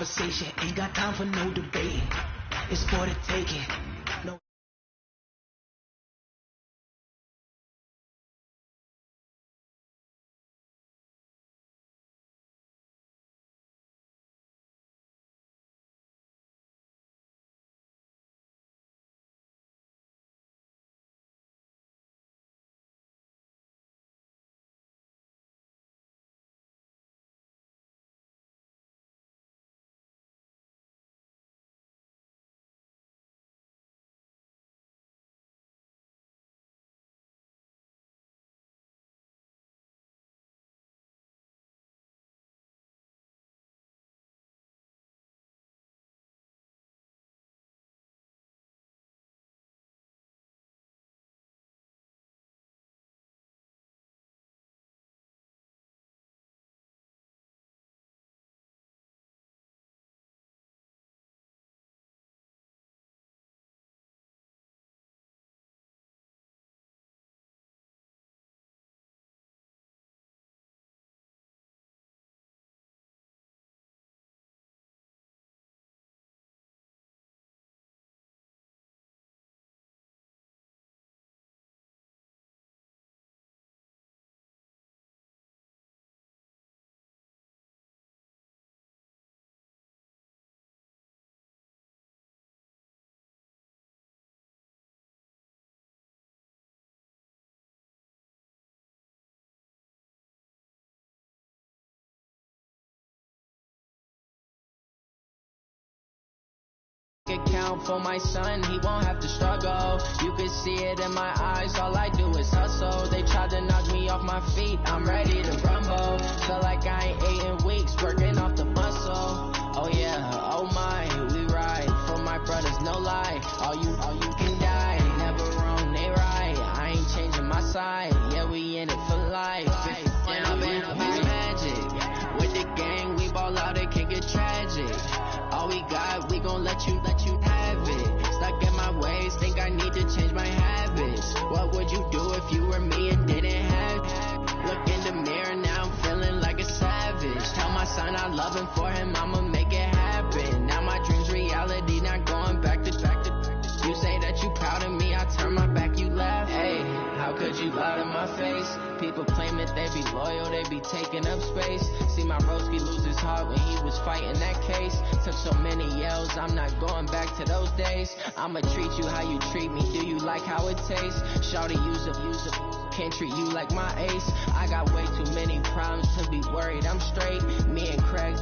conversation. Ain't got time for no debate. It's for the taking. No. Account for my son, he won't have to struggle. You can see it in my eyes, all I do is hustle. They tried to knock me off my feet, I'm ready to rumble. Feel like I ain't ate in weeks, working off the muscle. Oh yeah, oh my, we ride for my brothers, no lie. All you can die, never wrong, they right. I ain't changing my side, yeah, we in it for life. Down, magic. With the gang, we ball out, it can get tragic. All we got, we gon' let you have it. Stuck in my ways, think I need to change my habits. What would you do if you were me and didn't have it? Look in the mirror, now I'm feeling like a savage. Tell my son I love him, for him I'ma make it happen. Now my dream's reality, not going back to. You say that you proud of me, I turn my back, you laugh. Hey, how could you lie to my face? People claim that they be loyal, they be taking up space. See my broski lose his heart when he was fighting that case. Took so many yells, I'm not going back to those days. I'ma treat you how you treat me, do you like how it tastes? Shawty, use up, can't treat you like my ace. I got way too many problems to be worried, I'm straight. Me and Craig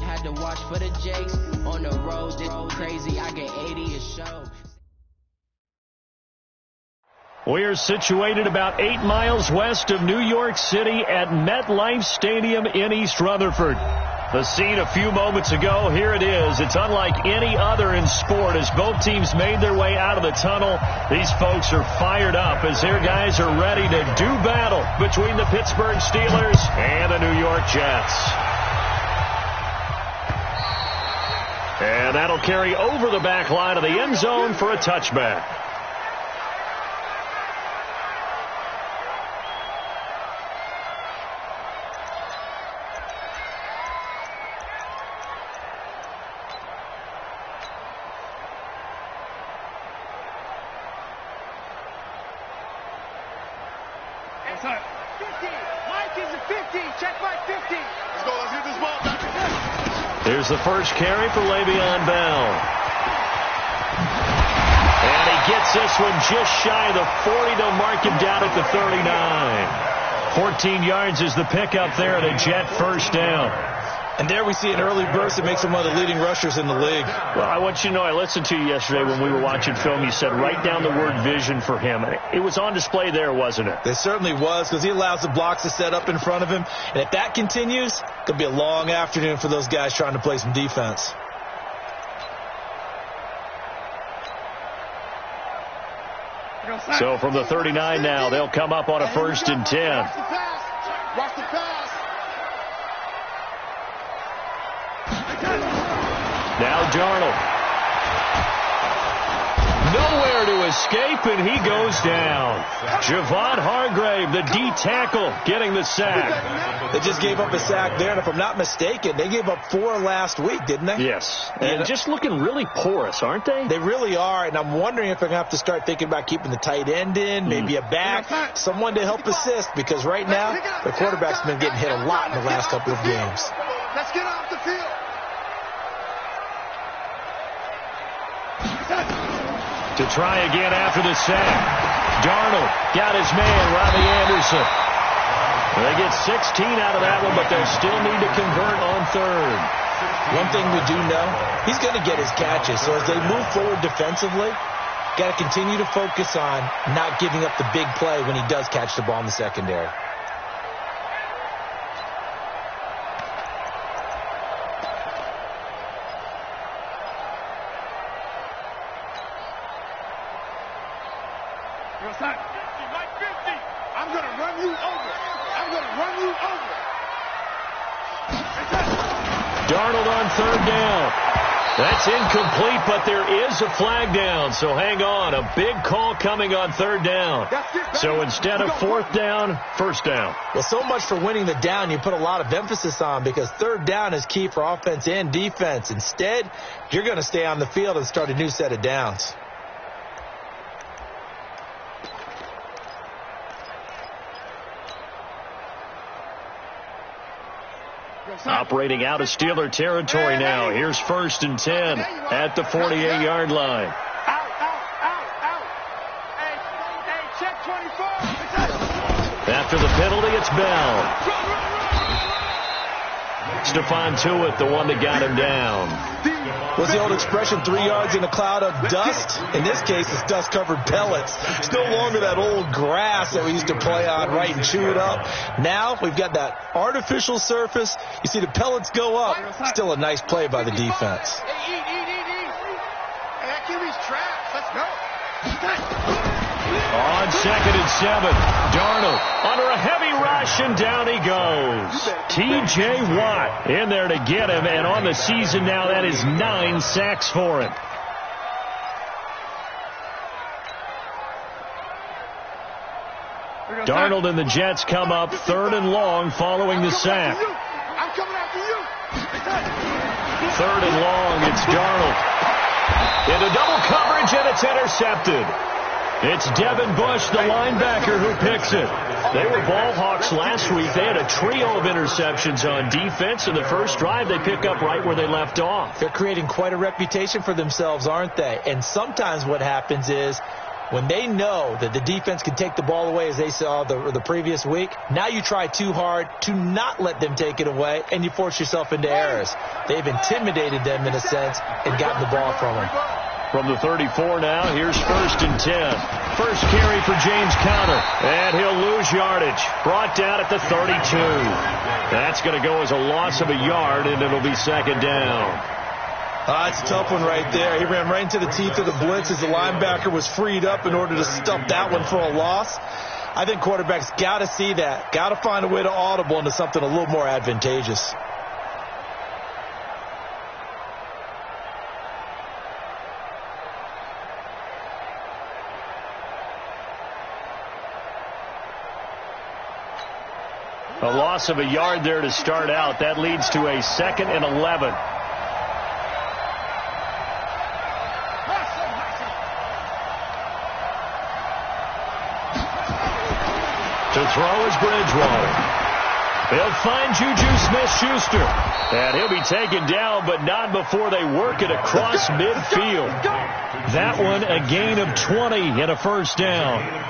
had to watch for the Jakes. On the road, it's crazy, I get 80 a show. We're situated about 8 miles west of New York City at MetLife Stadium in East Rutherford. The scene a few moments ago, here it is. It's unlike any other in sport as both teams made their way out of the tunnel. These folks are fired up as their guys are ready to do battle between the Pittsburgh Steelers and the New York Jets. And that'll carry over the back line of the end zone for a touchback. Here's the first carry for Le'Veon Bell. And he gets this one just shy of the 40. They'll mark him down at the 39. 14 yards is the pickup there at a Jet first down. And there we see an early burst that makes him one of the leading rushers in the league. Well, I want you to know, I listened to you yesterday when we were watching film. You said write down the word vision for him. It was on display there, wasn't it? It certainly was, because he allows the blocks to set up in front of him. And if that continues, it could be a long afternoon for those guys trying to play some defense. So from the 39 now, they'll come up on a 1st and 10. Watch the pass. Now Darnold. Nowhere to escape, and he goes down. Javon Hargrave, the D tackle, getting the sack. They just gave up a sack there, and if I'm not mistaken, they gave up 4 last week, didn't they? Yes, and just looking really porous, aren't they? They really are, and I'm wondering if they're going to have to start thinking about keeping the tight end in, maybe a back, someone to help assist, because right now, the quarterback's been getting hit a lot in the last couple of games. Let's get off the field. To try again after the sack. Darnold got his man, Robbie Anderson. They get 16 out of that one, but they still need to convert on third. One thing we do know, he's going to get his catches. So as they move forward defensively, got to continue to focus on not giving up the big play when he does catch the ball in the secondary. I'm going to run you over. I'm going to run you over. Darnold on third down. That's incomplete, but there is a flag down, so hang on. A big call coming on third down. So instead of fourth down, first down. Well, so much for winning the down you put a lot of emphasis on, because third down is key for offense and defense. Instead, you're going to stay on the field and start a new set of downs. Operating out of Steeler territory now. Here's 1st and 10 at the 48-yard line. Check 24. After the penalty, it's Bell. Stephon Tuitt, the one that got him down. What's the old expression, 3 yards in a cloud of dust? In this case, it's dust-covered pellets. It's no longer that old grass that we used to play on, right, and chew it up. Now we've got that artificial surface. You see the pellets go up. Still a nice play by the defense. Hey, eat. Hey, that QB's trash. Let's go. On 2nd and 7, Darnold under a heavy rush, and down he goes. T.J. Watt in there to get him, and on the season now, that is 9 sacks for him. Darnold and the Jets come up 3rd and long following the sack. I'm coming after you. 3rd and long, it's Darnold. Into double coverage, and it's intercepted. It's Devin Bush, the linebacker, who picks it. They were ball hawks last week. They had a trio of interceptions on defense. In the first drive, they pick up right where they left off. They're creating quite a reputation for themselves, aren't they? And sometimes what happens is, when they know that the defense can take the ball away, as they saw the previous week, now you try too hard to not let them take it away, and you force yourself into errors. They've intimidated them, in a sense, and gotten the ball from them. From the 34 now, here's 1st and 10. First carry for James Conner, and he'll lose yardage. Brought down at the 32. That's going to go as a loss of a yard, and it'll be 2nd down. It's a tough one right there. He ran right into the teeth of the blitz as the linebacker was freed up in order to stuff that one for a loss. I think quarterbacks got to see that. Got to find a way to audible into something a little more advantageous. A loss of a yard there to start out. That leads to a 2nd and 11. To throw is Bridgewater. They'll find Juju Smith-Schuster. And he'll be taken down, but not before they work it across midfield. That one a gain of 20 and a 1st down.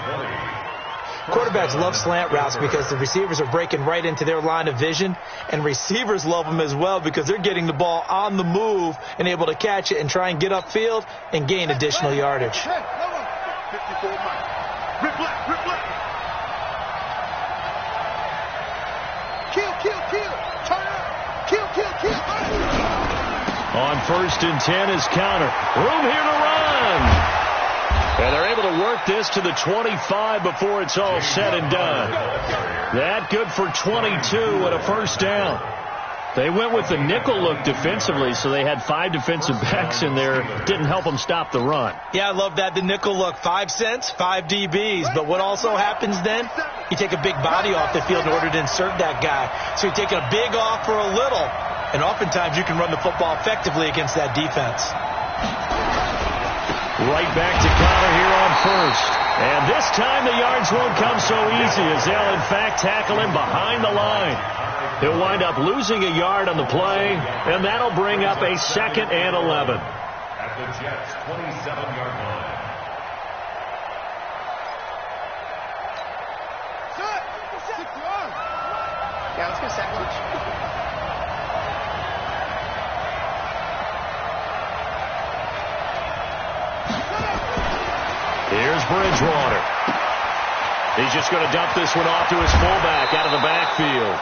Quarterbacks love slant routes because the receivers are breaking right into their line of vision, and receivers love them as well because they're getting the ball on the move and able to catch it and try and get upfield and gain additional yardage. 54 miles. Rip left. Kill. Turn up. Kill. On 1st and 10 is Conner. Room here to run. And they're able to work this to the 25 before it's all said and done. That good for 22 and a 1st down. They went with the nickel look defensively, so they had 5 defensive backs in there. Didn't help them stop the run. Yeah, I love that. The nickel look, 5 cents, 5 DBs. But what also happens then, you take a big body off the field in order to insert that guy. So you're taking a big off for a little, and oftentimes you can run the football effectively against that defense. Right back to Connor here on first. And this time the yards won't come so easy as they'll, in fact, tackle him behind the line. He'll wind up losing a yard on the play, and that'll bring up a 2nd and 11. At the Jets' 27-yard line. Yeah, let's get a sack lunch. Here's Bridgewater. He's just going to dump this one off to his fullback out of the backfield.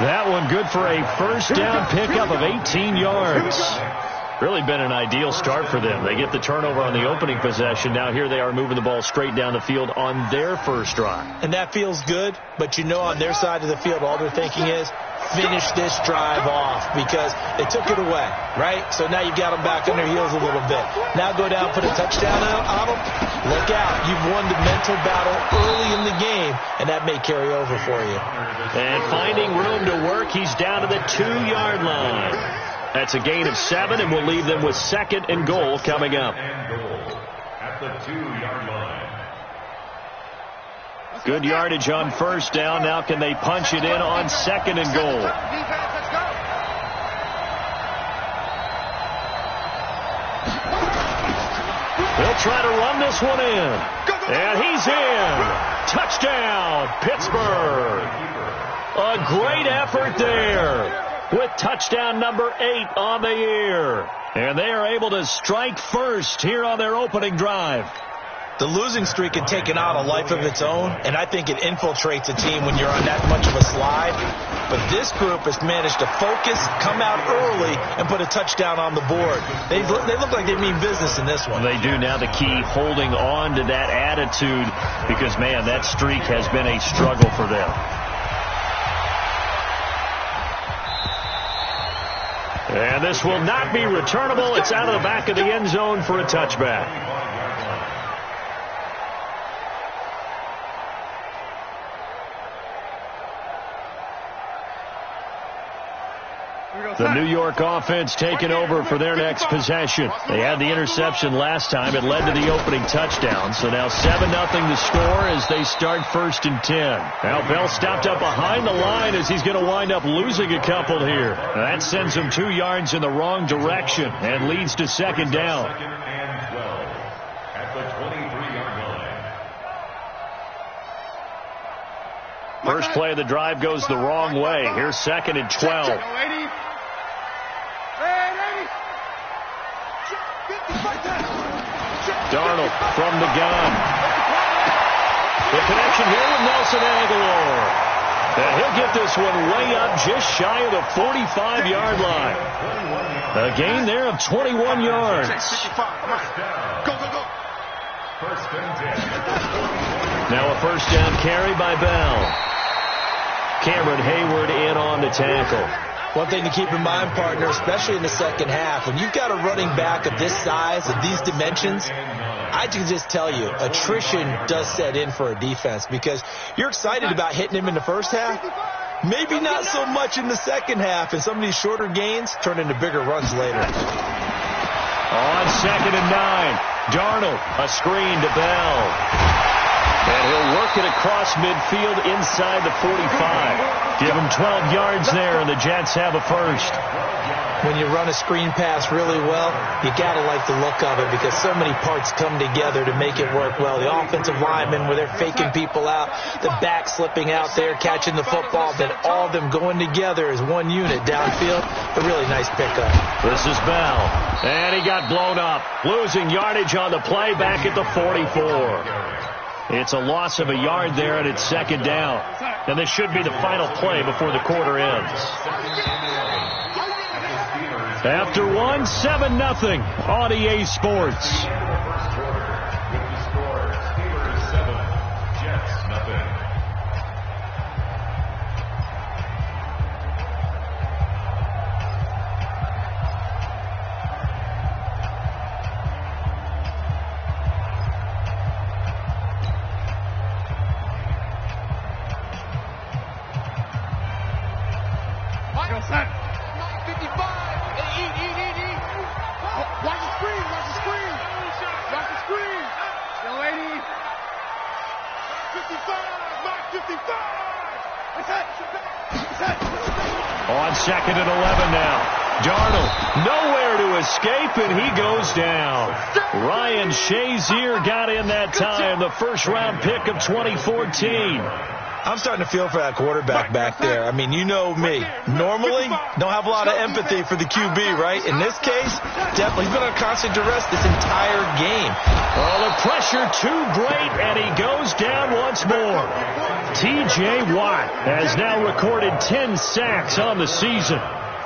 That one good for a first down pickup of 18 yards. Really been an ideal start for them. They get the turnover on the opening possession. Now here they are moving the ball straight down the field on their first drive. And that feels good, but you know on their side of the field all they're thinking is finish this drive off because they took it away, right? So now you've got them back on their heels a little bit. Now go down, put a touchdown on them. Look out. You've won the mental battle early in the game, and that may carry over for you. And finding room to work, he's down to the 2-yard line. That's a gain of 7, and we'll leave them with 2nd and goal coming up. At the 2-yard line. Good yardage on first down. Now can they punch it in on 2nd and goal? They'll try to run this one in. And he's in. Touchdown, Pittsburgh. A great effort there with touchdown number 8 on the year. And they are able to strike first here on their opening drive. The losing streak had taken on a life of its own, and I think it infiltrates a team when you're on that much of a slide. But this group has managed to focus, come out early, and put a touchdown on the board. They look like they mean business in this one. They do. Now the key, holding on to that attitude, because, man, that streak has been a struggle for them. And this will not be returnable. It's out of the back of the end zone for a touchback. The New York offense taking over for their next possession. They had the interception last time. It led to the opening touchdown. So now 7-0 the score as they start 1st and 10. Now Bell stopped up behind the line as he's going to wind up losing a couple here. Now that sends him 2 yards in the wrong direction and leads to 2nd down. 2nd and 12 at the 23-yard line. First play of the drive goes the wrong way. Here's 2nd and 12. Darnold from the gun. The connection here with Nelson Aguilar. And he'll get this one way up just shy of the 45-yard line. A gain there of 21 yards. Now a first down carry by Bell. Cameron Hayward in on the tackle. One thing to keep in mind, partner, especially in the second half, when you've got a running back of this size, of these dimensions, I can just tell you, attrition does set in for a defense because you're excited about hitting him in the first half. Maybe not so much in the second half, and some of these shorter gains turn into bigger runs later. On 2nd and 9, Darnold, a screen to Bell. And he'll work it across midfield inside the 45. Give him 12 yards there, and the Jets have a first. When you run a screen pass really well, you got to like the look of it because so many parts come together to make it work well. The offensive linemen, where they're faking people out, the back slipping out there, catching the football, then all of them going together as one unit downfield. A really nice pickup. This is Bell, and he got blown up, losing yardage on the play back at the 44. It's a loss of a yard there, and it's 2nd down. And this should be the final play before the quarter ends. After one, 7-0 on EA Sports. On 2nd and 11 now. Darnold nowhere to escape, and he goes down. Ryan Shazier got in that time, the first-round pick of 2014. I'm starting to feel for that quarterback back there. I mean, you know me. Normally, don't have a lot of empathy for the QB, right? In this case, definitely. He's been on constant duress this entire game. Oh, the pressure too great, and he goes down once more. T.J. Watt has now recorded 10 sacks on the season.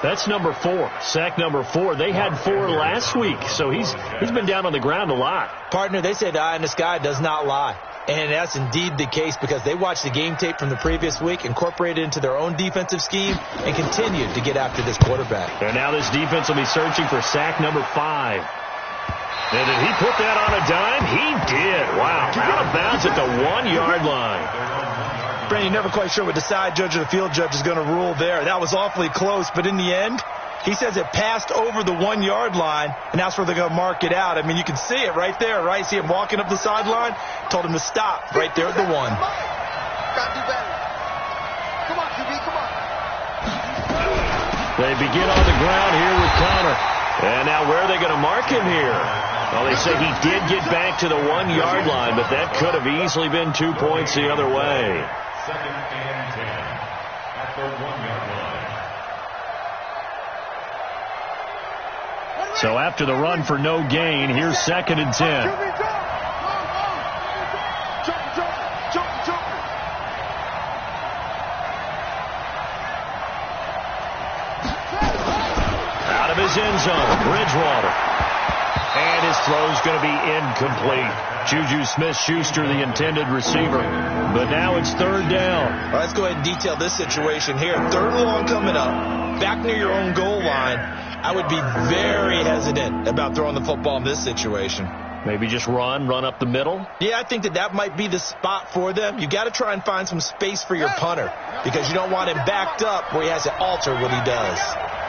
That's number 4. Sack number 4. They had 4 last week, so he's been down on the ground a lot. Partner, they say the eye in the sky does not lie. And that's indeed the case because they watched the game tape from the previous week, incorporated it into their own defensive scheme, and continued to get after this quarterback. And now this defense will be searching for sack number 5. And did he put that on a dime? He did. Wow. Out of bounds at the 1-yard line. Brandon, you're never quite sure what the side judge or the field judge is going to rule there. That was awfully close, but in the end, he says it passed over the 1-yard line, and that's where they're going to mark it out. I mean, you can see it right there, right? See him walking up the sideline? Told him to stop right there at the 1. Gotta do better. Come on, QB, come on. They begin on the ground here with Connor. And now where are they going to mark him here? Well, they say he did get back to the 1-yard line, but that could have easily been 2 points the other way. 2nd and 10 at the 1-yard line. So after the run for no gain, here's 2nd and 10. Out of his end zone, Bridgewater. And his throw's going to be incomplete. Juju Smith-Schuster, the intended receiver. But now it's 3rd down. All right, let's go ahead and detail this situation here. 3rd and long coming up. Back near your own goal line. I would be very hesitant about throwing the football in this situation. Maybe just run up the middle? Yeah, I think that might be the spot for them. You got to try and find some space for your punter because you don't want him backed up where he has to alter what he does.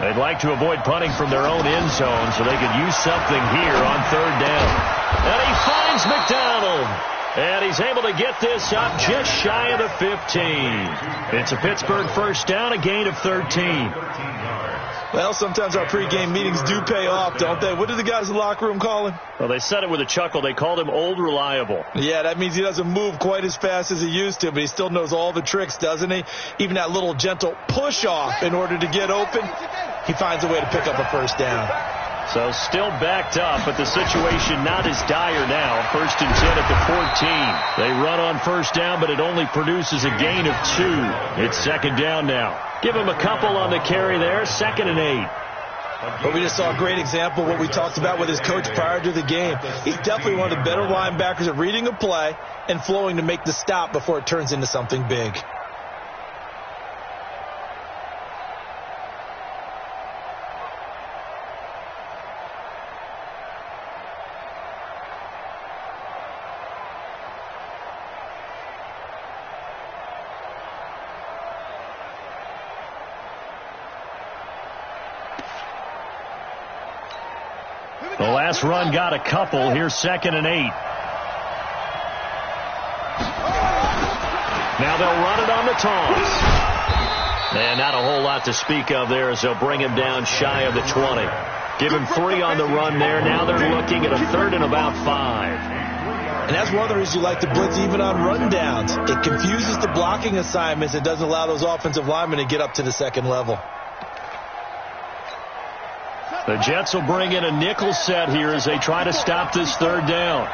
They'd like to avoid punting from their own end zone so they could use something here on 3rd down. And he finds McDonald. And he's able to get this up just shy of the 15. It's a Pittsburgh first down, a gain of 13. Well, sometimes our pregame meetings do pay off, don't they? What did the guys in the locker room call him? Well, they said it with a chuckle. They called him Old Reliable. Yeah, that means he doesn't move quite as fast as he used to, but he still knows all the tricks, doesn't he? Even that little gentle push-off in order to get open, he finds a way to pick up a first down. So still backed up, but the situation not as dire now. 1st and 10 at the 14. They run on first down, but it only produces a gain of 2. It's 2nd down now. Give him a couple on the carry there. 2nd and 8. But we just saw a great example of what we talked about with his coach prior to the game. He's definitely one of the better linebackers at reading a play and flowing to make the stop before it turns into something big. The last run got a couple. Here's 2nd and 8. Now they'll run it on the toss. And not a whole lot to speak of there as they'll bring him down shy of the 20. Give him 3 on the run there. Now they're looking at a 3rd and about 5. And that's one of the reasons you like to blitz even on rundowns. It confuses the blocking assignments. It doesn't allow those offensive linemen to get up to the 2nd level. The Jets will bring in a nickel set here as they try to stop this 3rd down.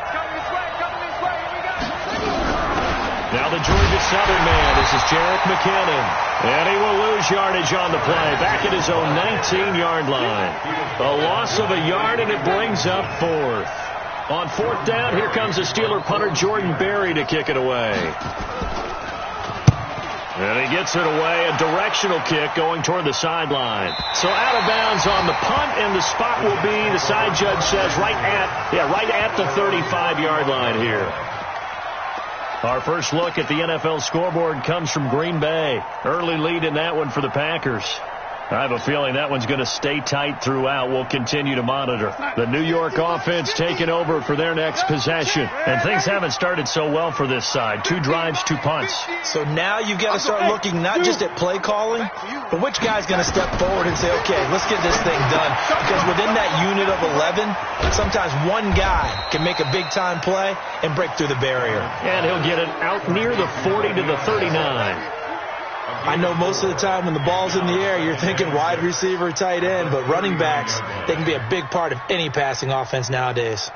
Now the Georgia Southern man. This is Jerick McKinnon. And he will lose yardage on the play. Back at his own 19-yard line. A loss of a yard, and it brings up 4th. On 4th down, here comes the Steeler punter Jordan Berry to kick it away. And he gets it away, a directional kick going toward the sideline. So out of bounds on the punt, and the spot will be, the side judge says, right at the 35-yard line here. Our first look at the NFL scoreboard comes from Green Bay. Early lead in that one for the Packers. I have a feeling that one's going to stay tight throughout. We'll continue to monitor. The New York offense taking over for their next possession. And things haven't started so well for this side. 2 drives, 2 punts. So now you've got to start looking not just at play calling, but which guy's going to step forward and say, okay, let's get this thing done. Because within that unit of 11, sometimes one guy can make a big-time play and break through the barrier. And he'll get it out near the 40 to the 39. I know most of the time when the ball's in the air, you're thinking wide receiver, tight end, but running backs, they can be a big part of any passing offense nowadays.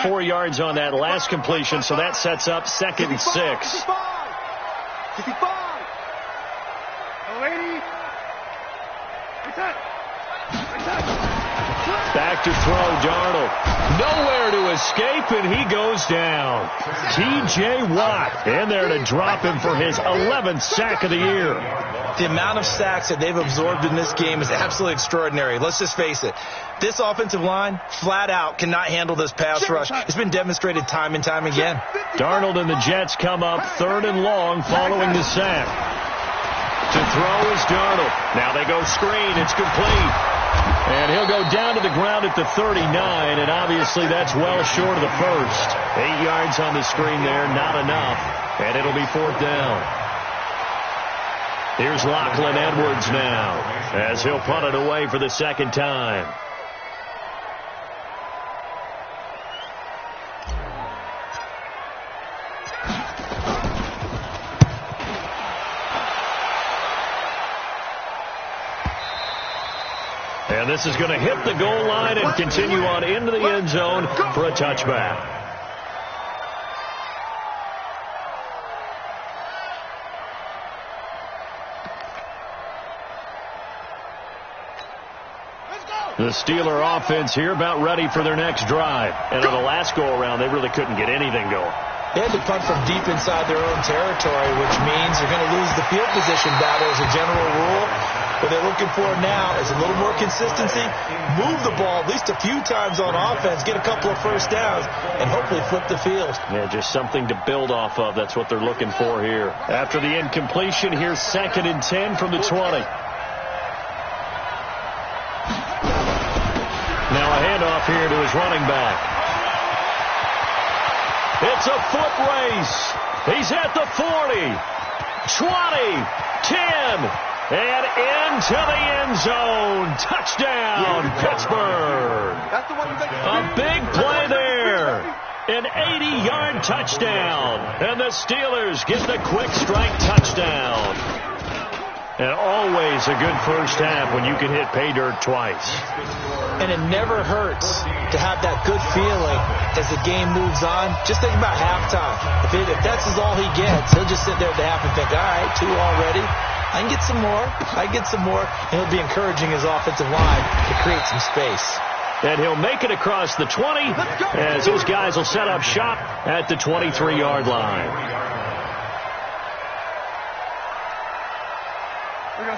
Four yards on that last completion, so that sets up 2nd and 6. 55. Back to throw, Darnold. Nowhere to escape, and he goes down. T.J. Watt in there to drop him for his 11th sack of the year. The amount of sacks that they've absorbed in this game is absolutely extraordinary. Let's just face it. This offensive line, flat out, cannot handle this pass rush. It's been demonstrated time and time again. Darnold and the Jets come up 3rd and long following the sack. To throw is Darnold. Now they go screen. It's complete. And he'll go down to the ground at the 39, and obviously that's well short of the first. 8 yards on the screen there, not enough. And it'll be 4th down. Here's Lachlan Edwards now, as he'll punt it away for the 2nd time. And this is going to hit the goal line and continue on into the end zone for a touchback. The Steeler offense here about ready for their next drive. And on the last go-around, they really couldn't get anything going. They had to punt from deep inside their own territory, which means they're going to lose the field position battle as a general rule. What they're looking for now is a little more consistency, move the ball at least a few times on offense, get a couple of first downs, and hopefully flip the field. Yeah, just something to build off of. That's what they're looking for here. After the incompletion, here's 2nd and 10 from the 20. Now a handoff here to his running back. It's a foot race. He's at the 40, 20, 10, and into the end zone. Touchdown, Pittsburgh. A big play there. An 80-yard touchdown. And the Steelers get the quick strike touchdown. And always a good first half when you can hit pay dirt twice. And it never hurts to have that good feeling as the game moves on. Just think about halftime. If that's all he gets, he'll just sit there at the half and think, all right, 2 already. I can get some more. I can get some more. And he'll be encouraging his offensive line to create some space. And he'll make it across the 20 as those guys will set up shop at the 23-yard line.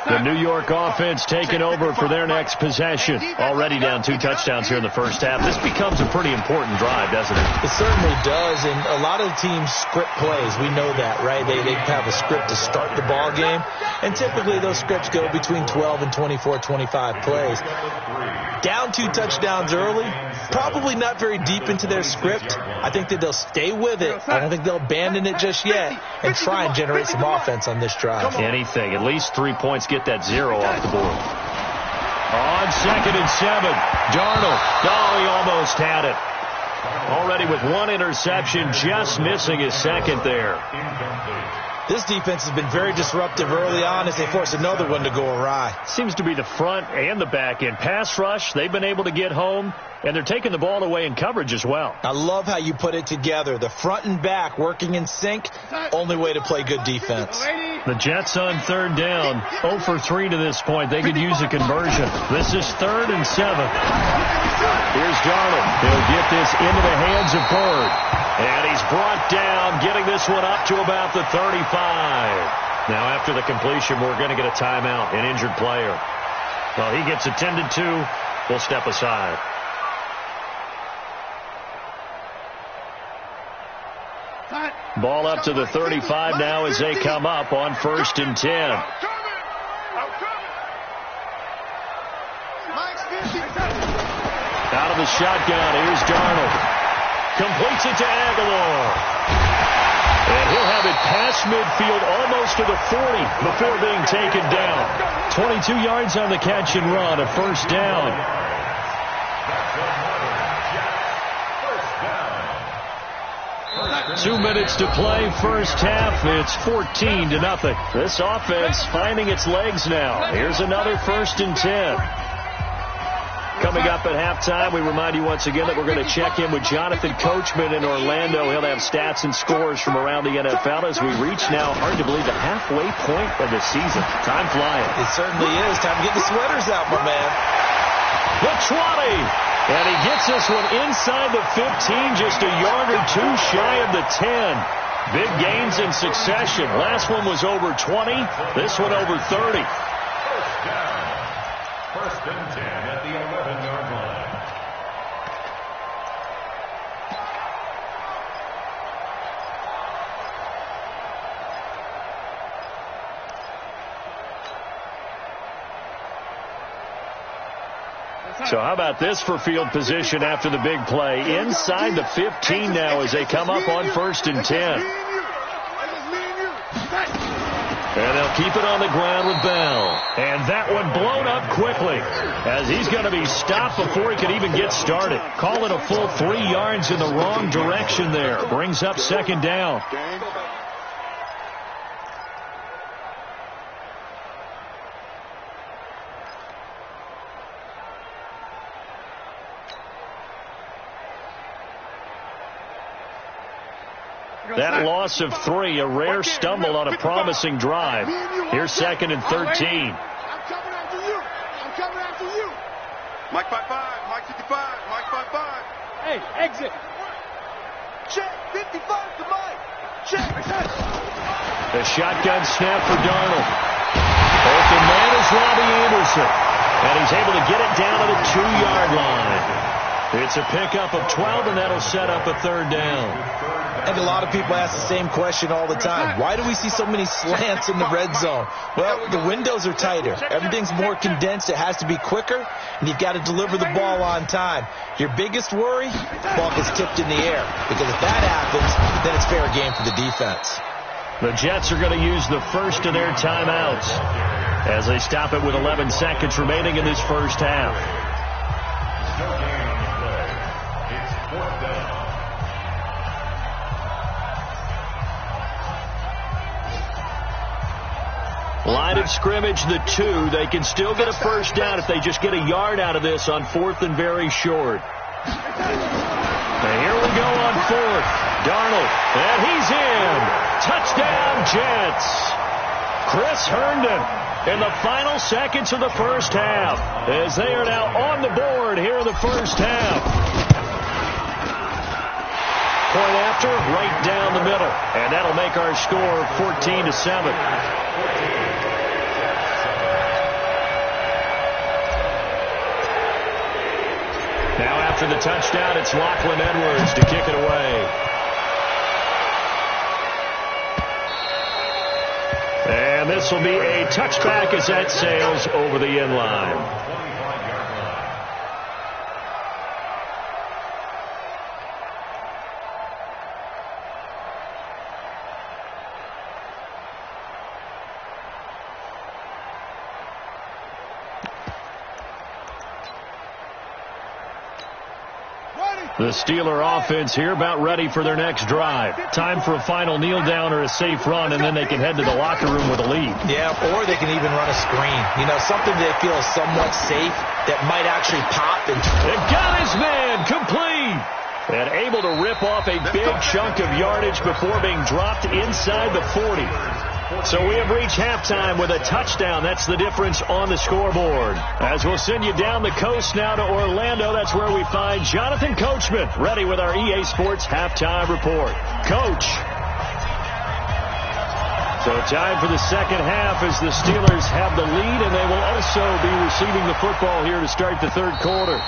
The New York offense taking over for their next possession. Already down 2 touchdowns here in the first half. This becomes a pretty important drive, doesn't it? It certainly does, and a lot of teams script plays. We know that, right? They have a script to start the ball game, and typically those scripts go between 12 and 24, 25 plays. Down 2 touchdowns early, probably not very deep into their script. I think that they'll stay with it. I don't think they'll abandon it just yet and try and generate some offense on this drive. Anything. At least 3 points. Get that 0 off the board. On 2nd and 7, Darnold. Oh, he almost had it. Already with 1 interception, just missing his 2nd there. This defense has been very disruptive early on as they force another one to go awry. Seems to be the front and the back end. Pass rush, they've been able to get home, and they're taking the ball away in coverage as well. I love how you put it together. The front and back working in sync, only way to play good defense. The Jets on 3rd down, 0 for 3 to this point. They could use a conversion. This is 3rd and 7. Here's Darnold. He'll get this into the hands of Bird. And he's brought down, getting this one up to about the 35. Now, after the completion, we're going to get a timeout, an injured player. Well, he gets attended to, will step aside. Ball up to the 35 now as they come up on 1st and 10. Out of the shotgun, here's Darnold. Completes it to Aguilar. And he'll have it past midfield almost to the 40 before being taken down. 22 yards on the catch and run, a 1st down. 2 minutes to play, first half. It's 14-0. This offense finding its legs now. Here's another 1st and 10. Coming up at halftime, we remind you once again that we're going to check in with Jonathan Coachman in Orlando. He'll have stats and scores from around the NFL as we reach now, hard to believe, the halfway point of the season. Time flying. It certainly is. Time to get the sweaters out, my man. The 20. And he gets this one inside the 15, just a yard or two shy of the 10. Big gains in succession. Last one was over 20. This one over 30. First down. 1st and 10 at the 11-yard line. So how about this for field position after the big play? Inside the 15 now as they come up on 1st and 10. And they'll keep it on the ground with Bell. And that one blown up quickly as he's going to be stopped before he can even get started. Call it a full 3 yards in the wrong direction there. Brings up 2nd down. That loss of 3, a rare stumble on a promising drive. Here's 2nd and 13. I'm coming after you. I'm coming after you. Mike 5-5. Mike 55. Mike 5-5. Hey, exit. Check. 55 to Mike. Check. The shotgun snap for Darnold. Open man is Robbie Anderson. And he's able to get it down to the 2-yard line. It's a pickup of 12, and that'll set up a 3rd down. And a lot of people ask the same question all the time. Why do we see so many slants in the red zone? Well, the windows are tighter. Everything's more condensed. It has to be quicker, and you've got to deliver the ball on time. Your biggest worry, the ball gets tipped in the air. Because if that happens, then it's fair game for the defense. The Jets are going to use the first of their timeouts as they stop it with 11 seconds remaining in this first half. No gain on the play. It's 4th down. Line of scrimmage, the 2. They can still get a first down if they just get a yard out of this on 4th and very short. And here we go on 4th. Darnold, and he's in. Touchdown, Jets. Chris Herndon in the final seconds of the first half as they are now on the board here in the first half. Point after, right down the middle. And that'll make our score 14-7. Now after the touchdown, it's Lachlan Edwards to kick it away. And this will be a touchback as that sails over the end line. The Steeler offense here about ready for their next drive. Time for a final kneel down or a safe run, and then they can head to the locker room with a lead. Yeah, or they can even run a screen. You know, something they feel is somewhat safe that might actually pop. And got his man complete. And able to rip off a big chunk of yardage before being dropped inside the 40. So we have reached halftime with a touchdown. That's the difference on the scoreboard. As we'll send you down the coast now to Orlando, that's where we find Jonathan Coachman, ready with our EA Sports halftime report. Coach. So time for the second half as the Steelers have the lead, and they will also be receiving the football here to start the third quarter.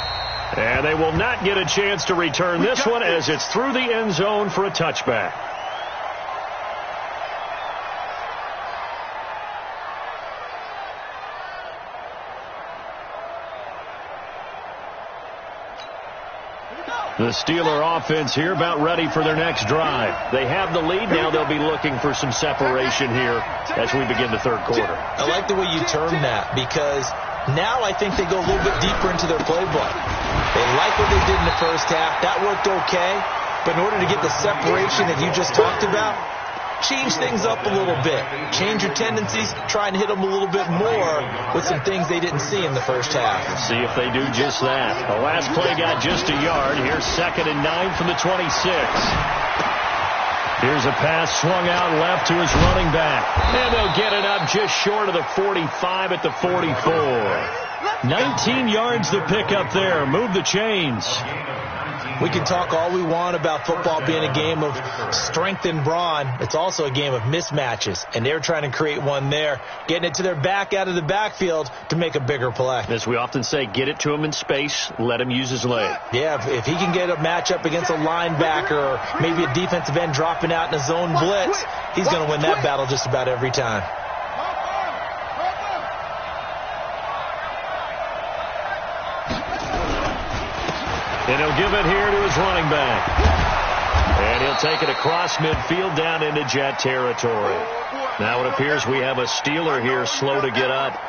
And they will not get a chance to return this one as it's through the end zone for a touchback. The Steeler offense here about ready for their next drive. They have the lead. Now they'll be looking for some separation here as we begin the third quarter. I like the way you term that because now I think they go a little bit deeper into their playbook. They like what they did in the first half. That worked okay. But in order to get the separation that you just talked about, change things up a little bit. Change your tendencies. Try and hit them a little bit more with some things they didn't see in the first half. See if they do just that. The last play got just a yard. Here's 2nd and 9 from the 26. Here's a pass swung out left to his running back. And they'll get it up just short of the 45 at the 44. 19 yards to pick up there. Move the chains. We can talk all we want about football being a game of strength and brawn. It's also a game of mismatches, and they're trying to create one there, getting it to their back out of the backfield to make a bigger play. As we often say, get it to him in space, let him use his leg. Yeah, if he can get a matchup against a linebacker or maybe a defensive end dropping out in a zone blitz, he's going to win that battle just about every time. And he'll give it here to his running back. And he'll take it across midfield down into Jet territory. Now it appears we have a Steeler here slow to get up.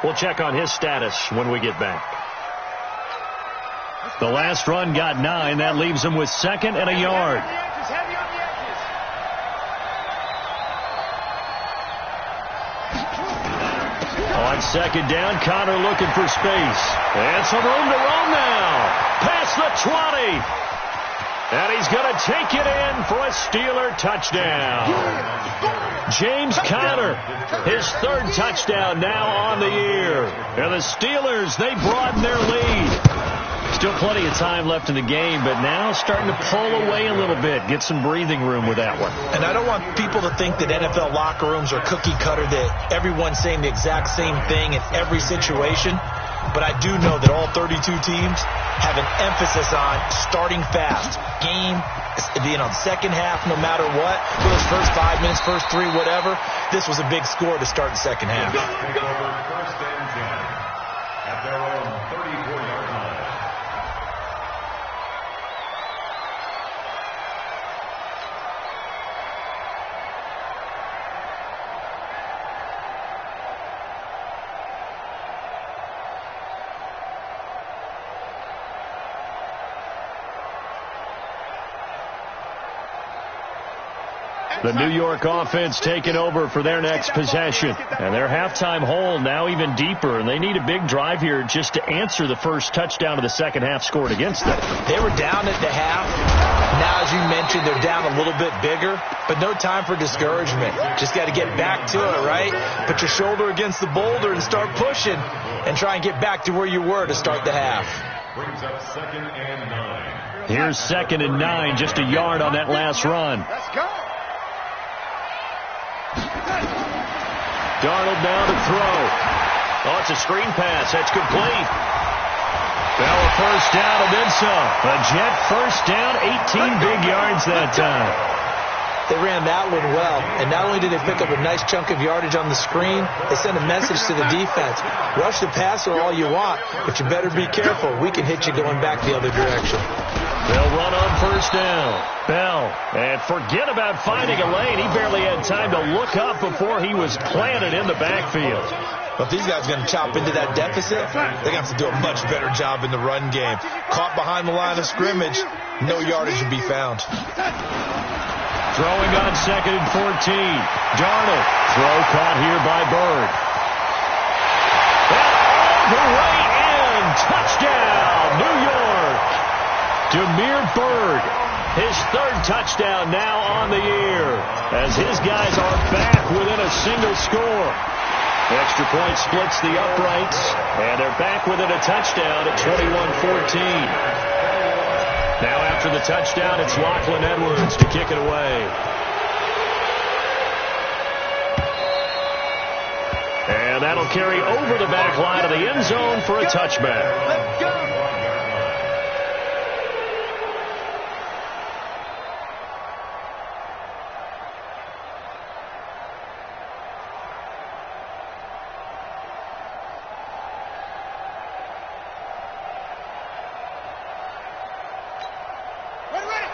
We'll check on his status when we get back. The last run got 9. That leaves him with 2nd and a yard. On 2nd down, Connor looking for space. And some room to run now. Past the 20. And he's going to take it in for a Steeler touchdown. James Conner, his 3rd touchdown now on the year. And the Steelers, they broaden their lead. Still plenty of time left in the game, but now starting to pull away a little bit. Get some breathing room with that one. And I don't want people to think that NFL locker rooms are cookie cutter, that everyone's saying the exact same thing in every situation. But I do know that all 32 teams have an emphasis on starting fast. Game, second half, no matter what. For those first 5 minutes, first 3, whatever. This was a big score to start the second half. Take over 1st and 10 at their own 34-yard line. The New York offense taking over for their next possession. And their halftime hole now even deeper. And they need a big drive here just to answer the first touchdown of the second half scored against them. They were down at the half. Now, as you mentioned, they're down a little bit bigger. But no time for discouragement. Just got to get back to it, right? Put your shoulder against the boulder and start pushing. And try and get back to where you were to start the half. Brings up 2nd and 9. Here's 2nd and 9. Just a yard on that last run. Let's go. Darnold down to throw. Oh, it's a screen pass. That's complete. Bell a first down and then some. A Jet first down, 18 big yards that time. They ran that one well, and not only did they pick up a nice chunk of yardage on the screen, they sent a message to the defense. Rush the passer all you want, but you better be careful. We can hit you going back the other direction. They'll run on first down. Bell, and forget about finding a lane. He barely had time to look up before he was planted in the backfield. But if these guys are going to chop into that deficit, they're going to have to do a much better job in the run game. Caught behind the line of scrimmage, no yardage to be found. Throwing on 2nd and 14. Darnold. Throw caught here by Bird. And all the way in. Touchdown, New York. Damiere Byrd. His 3rd touchdown now on the year. As his guys are back within a single score. Extra point splits the uprights. And they're back within a touchdown at 21-14. Now after the touchdown, it's Lachlan Edwards to kick it away. that'll carry over the back line of the end zone for a touchback. Let's go.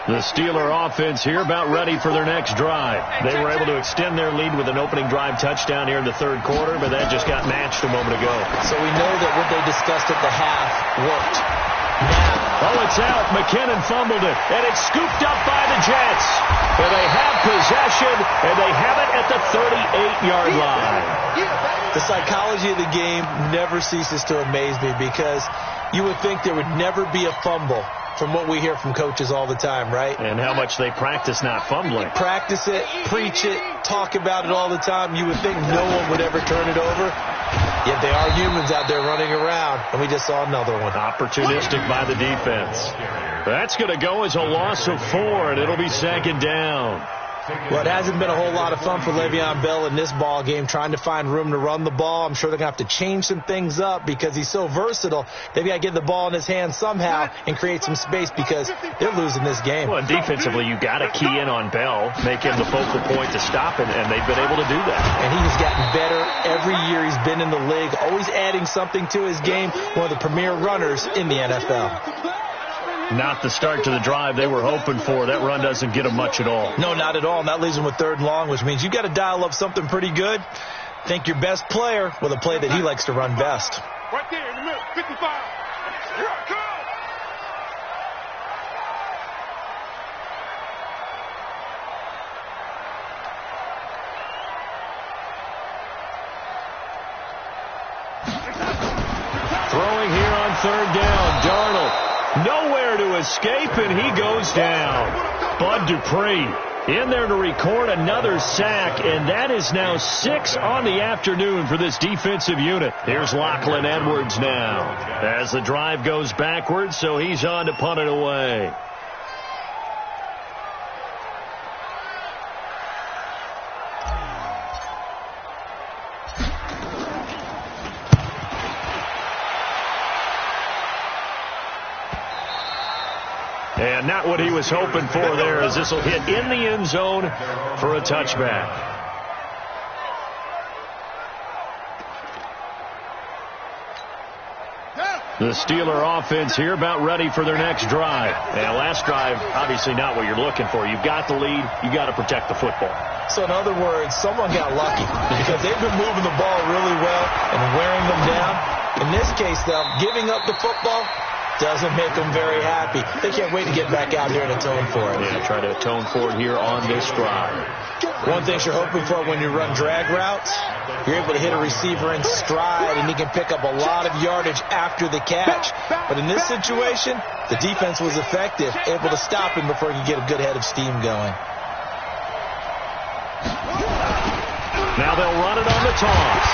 The Steeler offense here about ready for their next drive. They were able to extend their lead with an opening drive touchdown here in the third quarter, but that just got matched a moment ago. So we know that what they discussed at the half worked. Now, it's out. McKinnon fumbled it, and it's scooped up by the Jets. And they have possession, and they have it at the 38-yard line. The psychology of the game never ceases to amaze me because you would think there would never be a fumble from what we hear from coaches all the time, right? And how much they practice not fumbling. Practice it, preach it, talk about it all the time. You would think no one would ever turn it over. Yet they are humans out there running around, and we just saw another one. Opportunistic by the defense. That's going to go as a loss of 4, and it'll be second down. Well, it hasn't been a whole lot of fun for Le'Veon Bell in this ball game, trying to find room to run the ball. I'm sure they're going to have to change some things up because he's so versatile. They've got to get the ball in his hands somehow and create some space because they're losing this game. Well, defensively, you got to key in on Bell, make him the focal point to stop it, and they've been able to do that. And he has gotten better every year he's been in the league, always adding something to his game, one of the premier runners in the NFL. Not the start to the drive they were hoping for. That run doesn't get them much at all. No, not at all. And that leaves them with 3rd and long, which means you've got to dial up something pretty good. Think your best player with a play that he likes to run best. Right there in the middle, 55. Here I come. Throwing here on 3rd down, Darnold. Nowhere to escape, and he goes down. Bud Dupree in there to record another sack, and that is now 6 on the afternoon for this defensive unit. Here's Lachlan Edwards now as the drive goes backwards, so he's on to punt it away. And not what he was hoping for there, as this will hit in the end zone for a touchback. The Steeler offense here about ready for their next drive. And last drive, obviously not what you're looking for. You've got the lead. You've got to protect the football. So in other words, someone got lucky because they've been moving the ball really well and wearing them down. In this case, though, giving up the football doesn't make them very happy. They can't wait to get back out here and atone for it. Yeah, try to atone for it here on this drive. One thing you're hoping for when you run drag routes, you're able to hit a receiver in stride, and he can pick up a lot of yardage after the catch. But in this situation, the defense was effective, able to stop him before he could get a good head of steam going. Now they'll run it on the toss.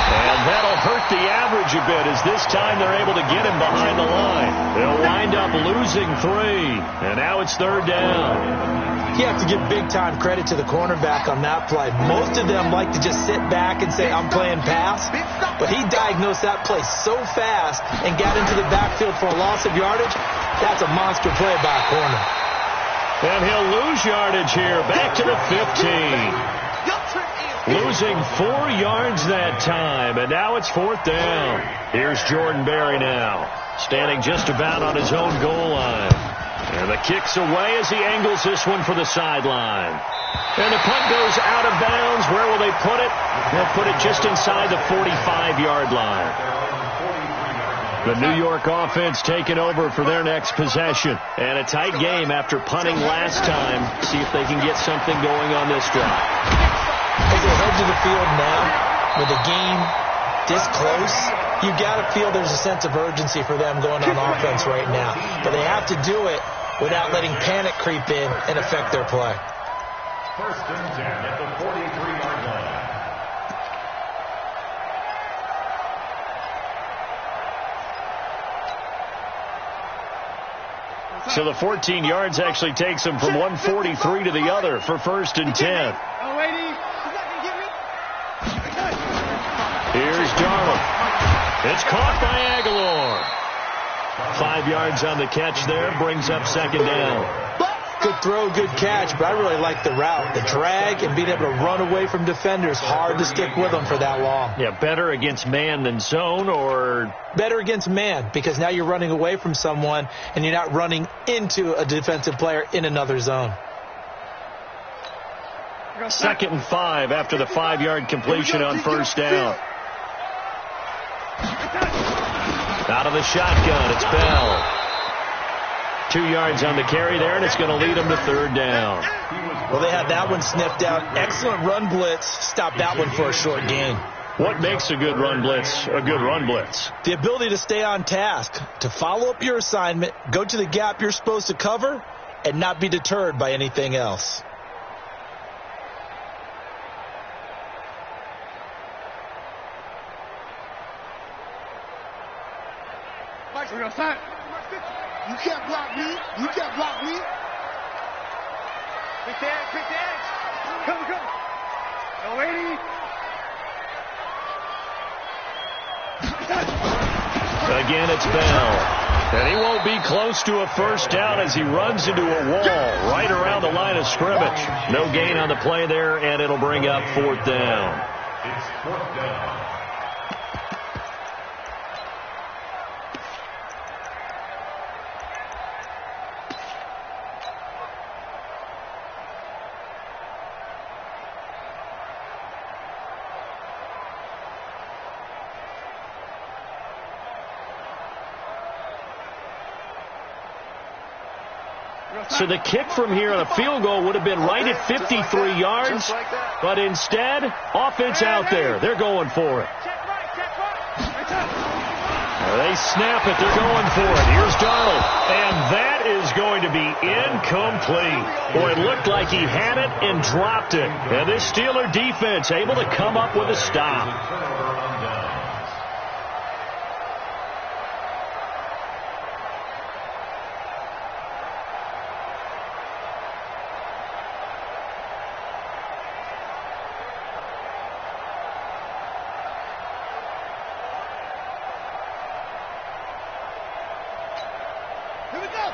And that'll hurt the average a bit as this time they're able to get him behind the line. They'll wind up losing 3. And now it's 3rd down. You have to give big-time credit to the cornerback on that play. Most of them like to just sit back and say, I'm playing pass. But he diagnosed that play so fast and got into the backfield for a loss of yardage. That's a monster play by a corner. And he'll lose yardage here. Back to the 15. Losing 4 yards that time, and now it's 4th down. Here's Jordan Berry now, standing just about on his own goal line. And the kick's away as he angles this one for the sideline. And the punt goes out of bounds. Where will they put it? They'll put it just inside the 45-yard line. The New York offense taking over for their next possession. And a tight game after punting last time. See if they can get something going on this drive. As they head to the field now, with the game this close, you got to feel there's a sense of urgency for them going on offense right now. But they have to do it without letting panic creep in and affect their play. 1st and 10 at the 43-yard line. So the 14 yards actually takes them from 143 to the other for 1st and 10. Here's It's caught by Aguilar. 5 yards on the catch there, brings up second down. Good throw, good catch, but I really like the route. The drag and being able to run away from defenders, hard to stick with them for that long. Yeah, better against man than zone, or? Better against man, because now you're running away from someone and you're not running into a defensive player in another zone. 2nd and 5 after the 5-yard completion on first down. Out of the shotgun, it's Bell. 2 yards on the carry there, and it's going to lead them to third down. Well, they had that one sniffed out. Excellent run blitz. Stop that one for a short gain. What makes a good run blitz a good run blitz? The ability to stay on task, to follow up your assignment, go to the gap you're supposed to cover, and not be deterred by anything else. You can't block me. You can't block me. Quick dance, quick dance. Come. No waiting. Again, it's Bell. And he won't be close to a first down as he runs into a wall right around the line of scrimmage. No gain on the play there, and it'll bring up fourth down. It's fourth down. So the kick from here on a field goal would have been right at 53 yards, but instead, offense out there. They're going for it. They snap it. They're going for it. Here's Darnold. And that is going to be incomplete. Boy, it looked like he had it and dropped it. And this Steeler defense able to come up with a stop.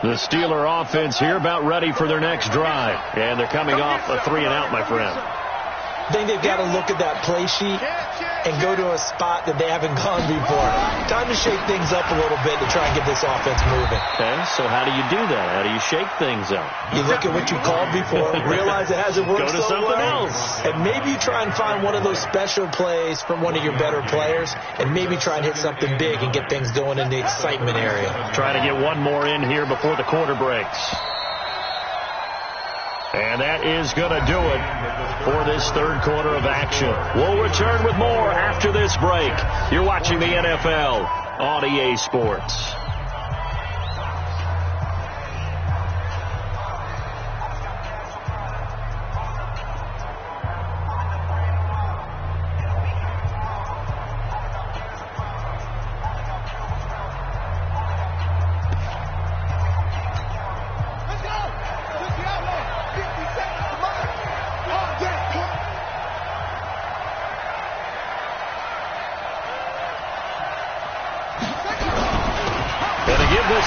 The Steeler offense here about ready for their next drive. And they're coming off a 3-and-out, my friend. I think they've got to look at that play sheet and go to a spot that they haven't gone before. Time to shake things up a little bit to try and get this offense moving. Okay, so how do you do that? How do you shake things up? You look at what you called before, realize it hasn't worked Go to so something well, else. and maybe you try and find one of those special plays from one of your better players, and maybe try and hit something big and get things going in the excitement area. Trying to get one more in here before the quarter breaks. And that is going to do it for this third quarter of action. We'll return with more after this break. You're watching the NFL on EA Sports.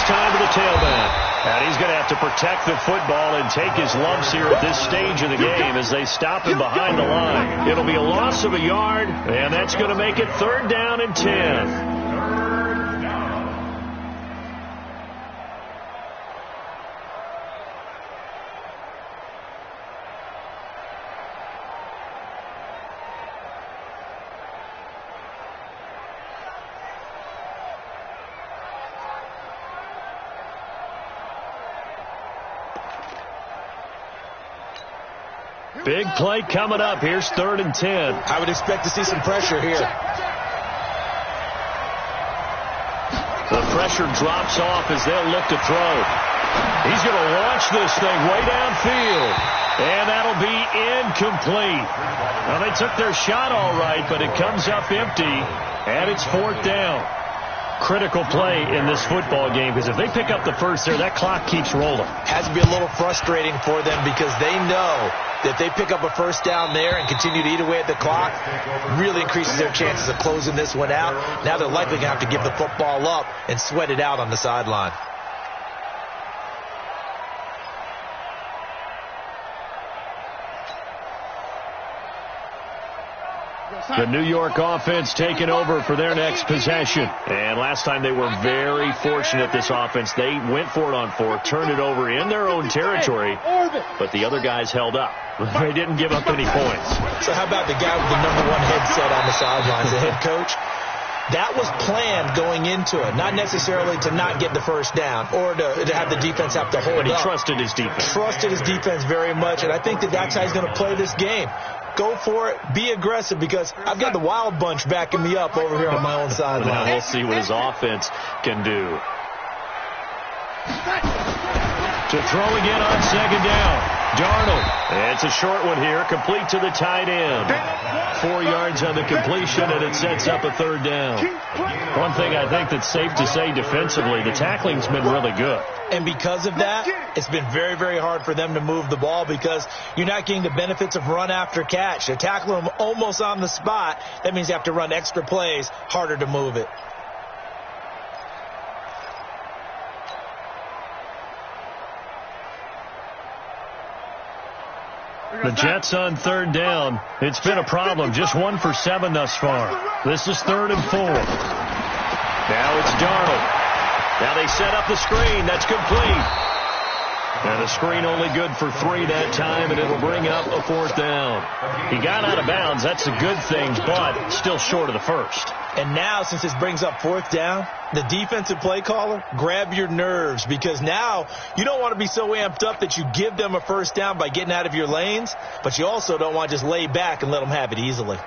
Time to the tailback. And he's going to have to protect the football and take his lumps here at this stage of the game as they stop him behind the line. It'll be a loss of a yard, and that's going to make it 3rd down and 10. Big play coming up. Here's 3rd and 10. I would expect to see some pressure here. The pressure drops off as they'll look to throw. He's going to launch this thing way downfield. And that'll be incomplete. Well, they took their shot all right, but it comes up empty. And it's 4th down. critical play in this football game, because if they pick up the first there, that clock keeps rolling. Has to be a little frustrating for them because they know that they pick up a first down there and continue to eat away at the clock, really increases their chances of closing this one out. Now they're likely going to have to give the football up and sweat it out on the sideline. The New York offense taking over for their next possession. And last time they were very fortunate, this offense. They went for it on 4, turned it over in their own territory, but the other guys held up. They didn't give up any points. So how about the guy with the #1 headset on the sidelines, the head coach? That was planned going into it, not necessarily to not get the first down or to have the defense have to hold up. But he trusted his defense. Trusted his defense very much, and I think that that's how he's going to play this game. Go for it. Be aggressive, because I've got the wild bunch backing me up over here on my own sideline. Now we'll see what his offense can do. To throw again on second down. Darnold. It's a short one here, complete to the tight end. 4 yards on the completion, and it sets up a third down. One thing I think that's safe to say defensively, the tackling's been really good. And because of that, it's been very, very hard for them to move the ball because you're not getting the benefits of run after catch. They're tackling them almost on the spot. That means you have to run extra plays, harder to move it. The Jets on third down. It's been a problem. Just 1 for 7 thus far. This is 3rd and 4. Now it's Darnold. Now they set up the screen. That's complete. And the screen only good for 3 that time, and it'll bring up a 4th down. He got out of bounds. That's a good thing, but still short of the first. And now, since this brings up 4th down, the defensive play caller, grab your nerves, because now you don't want to be so amped up that you give them a first down by getting out of your lanes, but you also don't want to just lay back and let them have it easily.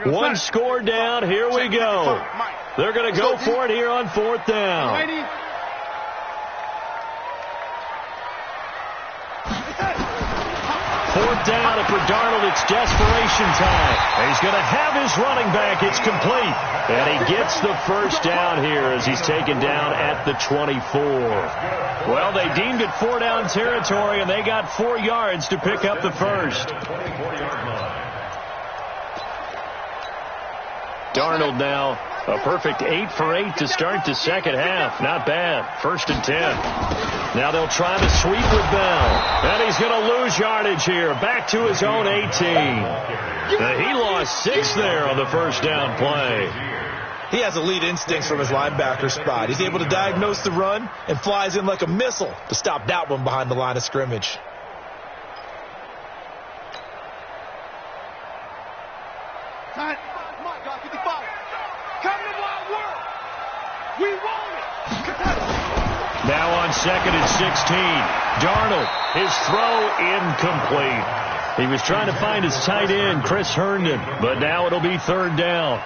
One score down. Here we go. They're going to go for it here on 4th down. Fourth down, and for Darnold, it's desperation time. He's going to have his running back. It's complete. And he gets the first down here as he's taken down at the 24. Well, they deemed it 4-down territory, and they got 4 yards to pick up the first. Darnold now a perfect 8 for 8 to start the second half. Not bad. 1st and 10. Now they'll try to sweep with Bell. And he's going to lose yardage here. Back to his own 18. He lost 6 there on the first down play. He has elite instincts from his linebacker spot. He's able to diagnose the run and flies in like a missile to stop that one behind the line of scrimmage. Time. My God, 55. Come to Wild World. We want it. Now on 2nd and 16. Darnold, his throw incomplete. He was trying to find his tight end, Chris Herndon, but now it'll be 3rd down.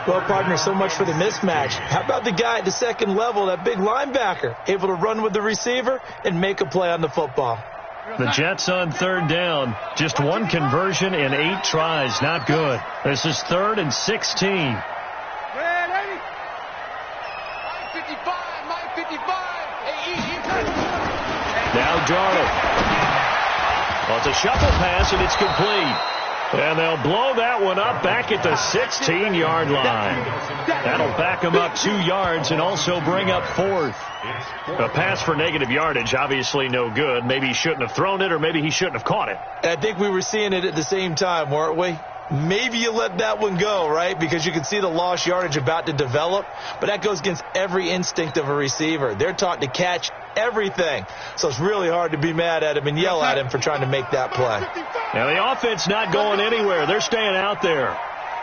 Well, partner, so much for the mismatch. How about the guy at the second level, that big linebacker, able to run with the receiver and make a play on the football? The Jets on 3rd down. Just 1 conversion in 8 tries. Not good. This is 3rd and 16. Ready? 55. Now Darnold. Well, it's a shuffle pass, and it's complete. And they'll blow that one up back at the 16-yard line. That'll back them up 2 yards and also bring up 4th. A pass for negative yardage, obviously no good. Maybe he shouldn't have thrown it, or maybe he shouldn't have caught it. I think we were seeing it at the same time, weren't we? Maybe you let that one go, right? Because you can see the lost yardage about to develop. But that goes against every instinct of a receiver. They're taught to catch everything. So it's really hard to be mad at him and yell at him for trying to make that play. Now the offense not going anywhere. They're staying out there.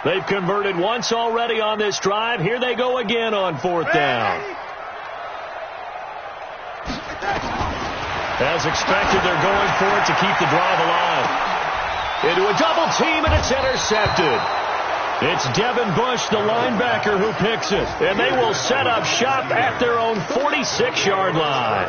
They've converted once already on this drive. Here they go again on 4th down. As expected, they're going for it to keep the drive alive. Into a double team, and it's intercepted. It's Devin Bush, the linebacker, who picks it. And they will set up shop at their own 46-yard line.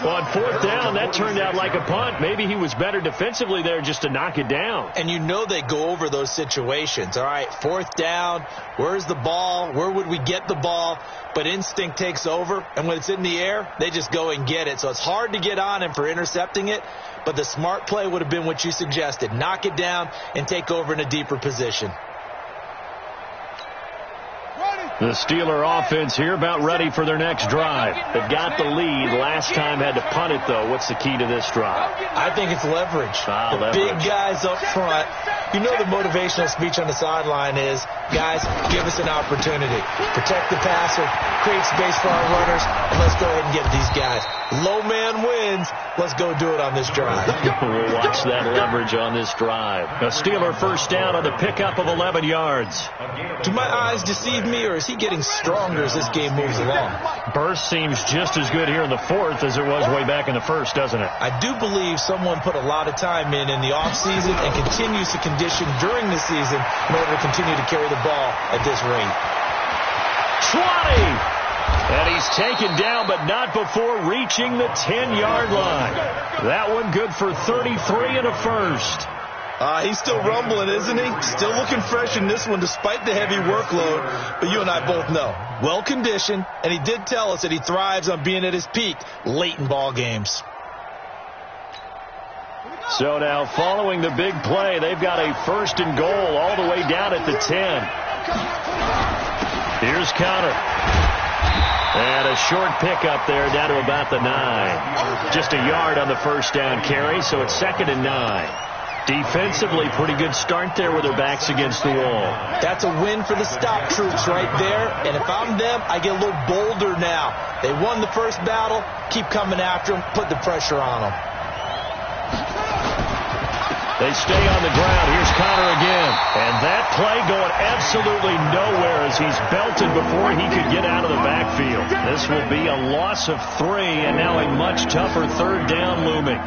Well, on 4th down, that turned out like a punt. Maybe he was better defensively there just to knock it down. And you know they go over those situations. All right, 4th down, where's the ball? Where would we get the ball? But instinct takes over, and when it's in the air, they just go and get it. So it's hard to get on him for intercepting it, but the smart play would have been what you suggested. Knock it down and take over in a deeper position. The Steeler offense here about ready for their next drive. They've got the lead. Last time had to punt it, though. What's the key to this drive? I think it's leverage. The big guys up front. You know the motivational speech on the sideline is, guys, give us an opportunity. Protect the passer, create space for our runners, and let's go ahead and get these guys. Low man wins. Let's go do it on this drive. We'll watch that leverage on this drive. A Steeler first down on the pickup of 11 yards. Do my eyes deceive me, or is he getting stronger as this game moves along? Burst seems just as good here in the 4th as it was way back in the 1st, doesn't it? I do believe someone put a lot of time in the offseason and continues to condition during the season in order to continue to carry the ball at this rate. 20! And he's taken down, but not before reaching the 10-yard line. That one good for 33 and a first. He's still rumbling, isn't he? Still looking fresh in this one despite the heavy workload. But you and I both know, well-conditioned, and he did tell us that he thrives on being at his peak late in ball games. So now following the big play, they've got a 1st and goal all the way down at the 10. Here's Connor. And a short pickup there down to about the 9. Just a yard on the first down carry, so it's 2nd and 9. Defensively, pretty good start there with their backs against the wall. That's a win for the stop troops right there. And if I'm them, I get a little bolder now. They won the first battle. Keep coming after them. Put the pressure on them. They stay on the ground. Here's Connor again. And that play going absolutely nowhere as he's belted before he could get out of the backfield. This will be a loss of 3, and now a much tougher 3rd down looming.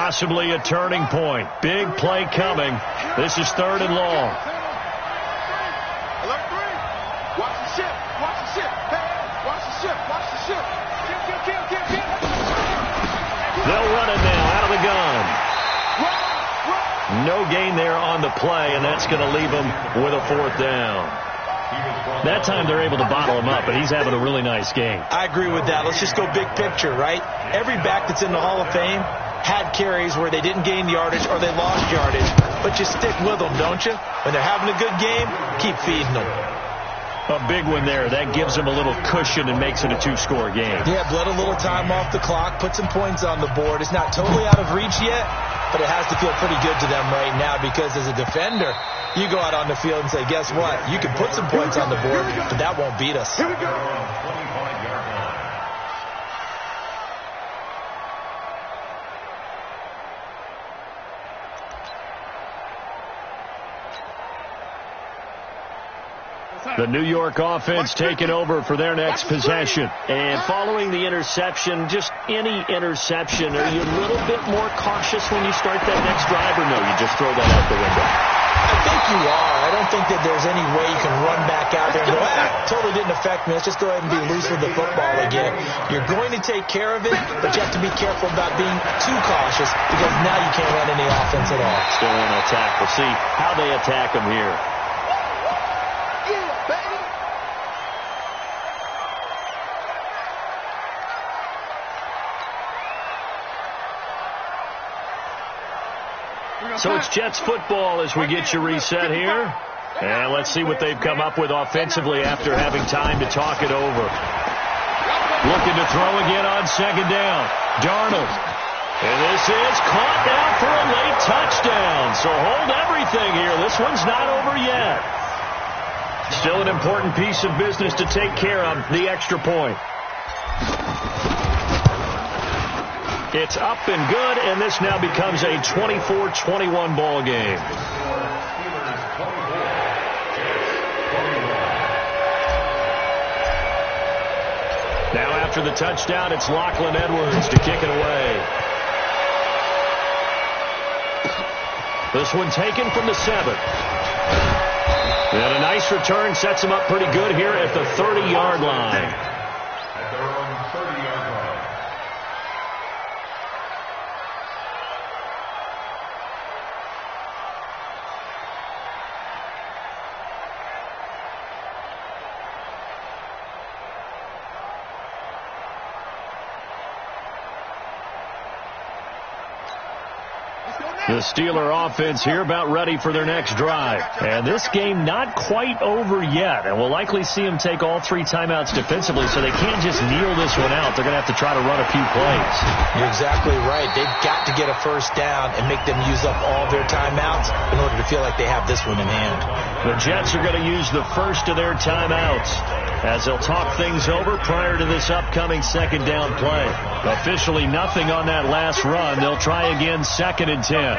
Possibly a turning point. Big play coming. This is 3rd and long. Alert 3. Watch the ship. Watch the ship. Hey, watch the ship. Watch the ship. Kill. They'll run it now out of the gun. No gain there on the play, and that's going to leave them with a 4th down. That time they're able to bottle him up, but he's having a really nice game. I agree with that. Let's just go big picture, right? Every back that's in the Hall of Fame had carries where they didn't gain yardage or they lost yardage, but you stick with them, don't you? When they're having a good game, keep feeding them. A big one there. That gives them a little cushion and makes it a 2-score game. Yeah, bled a little time off the clock, put some points on the board. It's not totally out of reach yet, but it has to feel pretty good to them right now because as a defender, you go out on the field and say, guess what? You can put some points on the board, but that won't beat us. Here we go. The New York offense taking over for their next possession. And following the interception, just any interception, are you a little bit more cautious when you start that next drive, or no, you just throw that out the window? I think you are. I don't think that there's any way you can run back out there and go, totally didn't affect me. Let's just go ahead and be loose with the football again. You're going to take care of it, but you have to be careful about being too cautious because now you can't run any offense at all. Still want to attack. We'll see how they attack them here. So it's Jets football as we get you reset here. And let's see what they've come up with offensively after having time to talk it over. Looking to throw again on 2nd down. Darnold. And this is caught now for a late touchdown. So hold everything here. This one's not over yet. Still an important piece of business to take care of, the extra point. It's up and good, and this now becomes a 24-21 ball game. Now after the touchdown, it's Lachlan Edwards to kick it away. This one taken from the 7. And a nice return sets him up pretty good here at the 30-yard line. At their own 30-yard line. The Steeler offense here about ready for their next drive. And this game not quite over yet. And we'll likely see them take all 3 timeouts defensively, so they can't just kneel this one out. They're going to have to try to run a few plays. You're exactly right. They've got to get a first down and make them use up all their timeouts in order to feel like they have this one in hand. The Jets are going to use the first of their timeouts as they'll talk things over prior to this upcoming 2nd down play. Officially nothing on that last run. They'll try again 2nd and 10.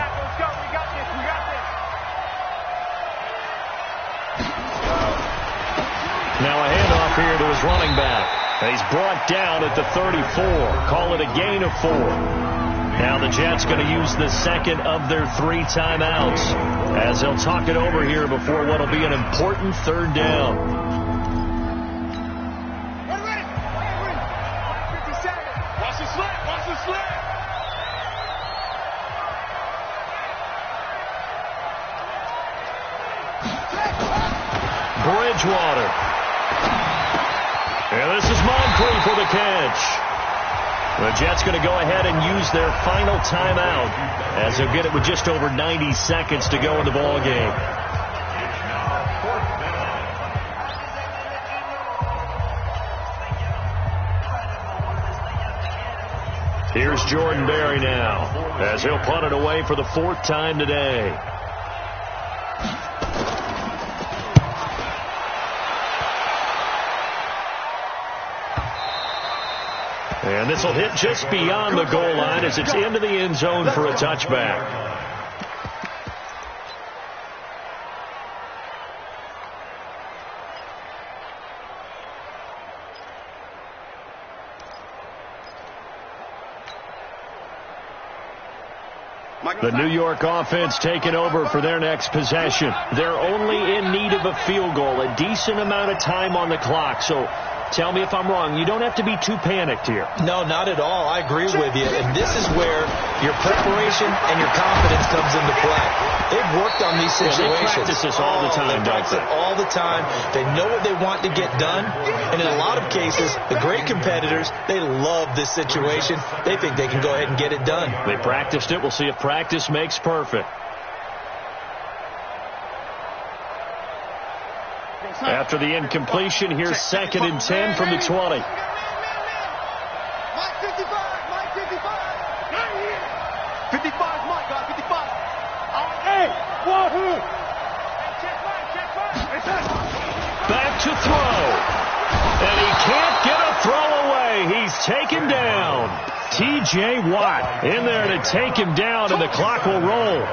Now a handoff here to his running back. And he's brought down at the 34. Call it a gain of 4. Now the Jets going to use the 2nd of their 3 timeouts as they'll talk it over here before what will be an important 3rd down. Bridgewater. And this is Moncrief for the catch. The Jets going to go ahead and use their final timeout as they'll get it with just over 90 seconds to go in the ball game. Here's Jordan Berry now as he'll punt it away for the 4th time today. And this will hit just beyond the goal line as it's into the end zone for a touchback. The New York offense taking over for their next possession. They're only in need of a field goal, a decent amount of time on the clock. So tell me if I'm wrong. You don't have to be too panicked here. No, not at all. I agree with you. And this is where your preparation and your confidence comes into play. They've worked on these situations. They practice this all the time, don't they? All the time. They know what they want to get done. And in a lot of cases, the great competitors, they love this situation. They think they can go ahead and get it done. They practiced it. We'll see if practice makes perfect. After the incompletion, here's 2nd and 10 from the 20. Mike 55, Mike 55. 55 Mike, guys, 55. Hey, wahoo! Back to throw. And he can't get a throw away. He's taken down. T.J. Watt in there to take him down, and the clock will roll.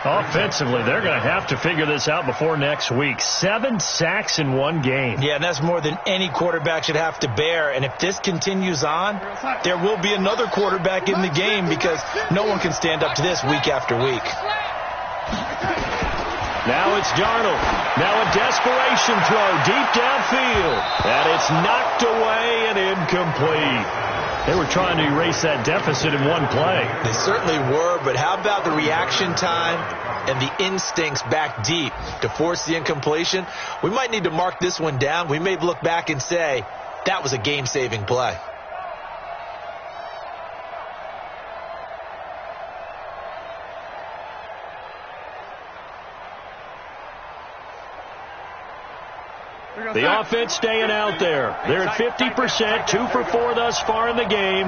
Offensively, they're going to have to figure this out before next week. 7 sacks in one game. Yeah, and that's more than any quarterback should have to bear. And if this continues on, there will be another quarterback in the game because no one can stand up to this week after week. Now it's Darnold. Now a desperation throw deep downfield. And it's knocked away and incomplete. They were trying to erase that deficit in one play. They certainly were, but how about the reaction time and the instincts back deep to force the incompletion? We might need to mark this one down. We may look back and say, that was a game-saving play. The offense staying out there. They're at 50%, 2 for 4 thus far in the game.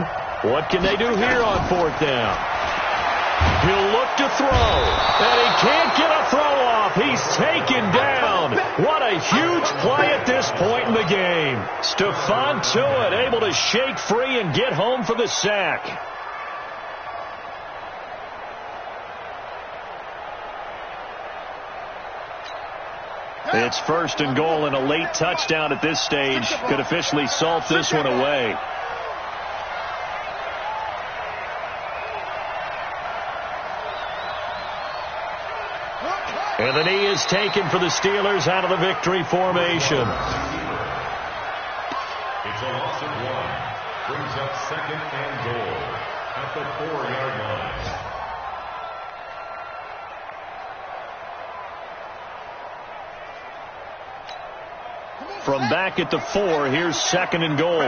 What can they do here on 4th down? He'll look to throw, and he can't get a throw off. He's taken down. What a huge play at this point in the game. Stephon Tuitt able to shake free and get home for the sack. It's 1st and goal, and a late touchdown at this stage could officially salt this one away. And the knee is taken for the Steelers out of the victory formation. It's a loss of 1. Brings up 2nd and goal at the 4-yard line. From back at the 4, here's 2nd and goal.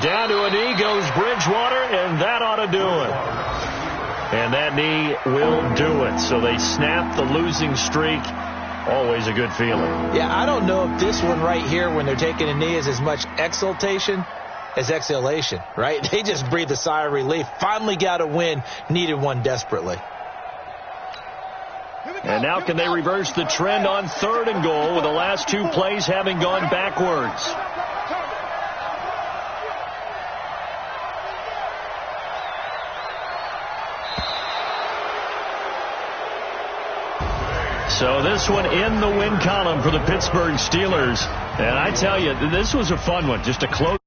Down to a knee goes Bridgewater, and that ought to do it. And that knee will do it. So they snap the losing streak. Always a good feeling. Yeah, I don't know if this one right here, when they're taking a knee, is as much exultation as exhalation, right? They just breathe a sigh of relief. Finally got a win. Needed one desperately. And now can they reverse the trend on 3rd and goal with the last 2 plays having gone backwards? So this one in the win column for the Pittsburgh Steelers. And I tell you, this was a fun one, just a close.